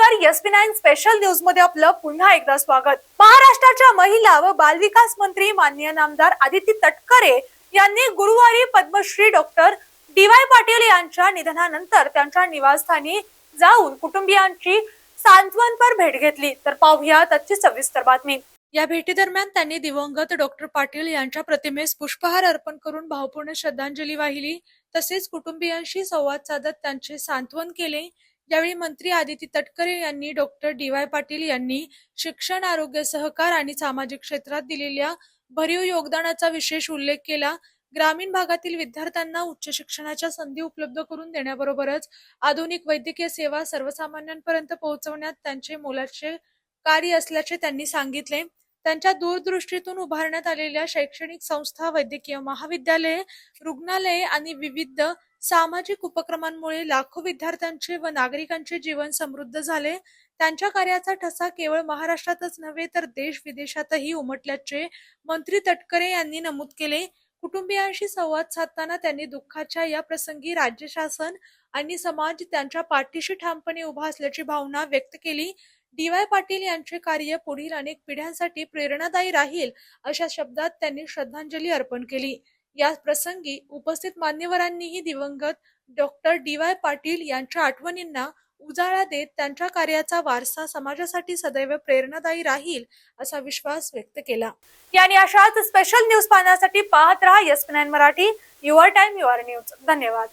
नमस्कार, SP9 special news मध्ये आपलं पुन्हा एकदा स्वागत। महाराष्ट्राच्या महिला व बालविकास मंत्री माननीय नामदार आदिती तटकरे यांनी गुरुवारी पद्मश्री डॉक्टर DY पाटील यांच्या निधनानंतर त्यांच्या निवासस्थानी जाऊन कुटुंबियांची सांत्वनपर भेट घेतली। तर पाहूया त्याची सविस्तर बातमी। या भेटीदरम्यान त्यांनी दिवंगत डॉक्टर पाटील यांच्या प्रतिमेस पुष्पहार अर्पण करून भावपूर्ण श्रद्धांजली वाहिली। तसेच कुटुंबियांशी संवाद साधत त्यांचे सांत्वन केले। यावेळी मंत्री आदिती तटकरे यांनी डॉक्टर DY पाटील यांनी शिक्षण, आरोग्य, सहकार आणि सामाजिक क्षेत्रात दिलेल्या भरीव योगदानाचा विशेष उल्लेख केला। ग्रामीण भागातील विद्यार्थ्यांना उच्च शिक्षणाच्या संधी उपलब्ध करून देण्याबरोबरच आधुनिक वैद्यकीय सेवा सर्वसामान्यांपर्यंत पोहोचवण्यात त्यांचे मोलाचे कार्य असल्याचे त्यांनी सांगितले। त्यांच्या दूरदृष्टीतून उभारण्यात आलेल्या शैक्षणिक संस्था, वैद्यकीय महाविद्यालये, रुग्णालये आणि विविध सामाजिक उपक्रमांमुळे लाखो विद्यार्थ्यांचे व नागरिकांचे जीवन समृद्ध झाले। त्यांच्या कार्याचा ठसा केवळ महाराष्ट्रातच नव्हे तर देश विदेशातही उमटल्याचे मंत्री तटकरे यांनी नमूद केले। कुटुंबियांशी संवाद साधताना त्यांनी दुःखाच्या या प्रसंगी राज्य शासन आणि समाज त्यांच्या पाठीशी ठामपणे उभा असल्याची भावना व्यक्त केली। DY पाटील यांचे कार्य पुढील अनेक पिढ्यांसाठी प्रेरणादायी राहील अशा शब्दात त्यांनी श्रद्धांजली अर्पण केली। या प्रसंगी उपस्थित मान्यवरांनीही दिवंगत डॉक्टर DY पाटील यांच्या आठवणींना उजाळा देत त्यांच्या कार्याचा वारसा समाजासाठी सदैव प्रेरणादायी राहील असा विश्वास व्यक्त केला। यानी अशाच स्पेशल न्यूज पाहण्यासाठी पाहत रहा SP9 Marathi, your time your news. धन्यवाद।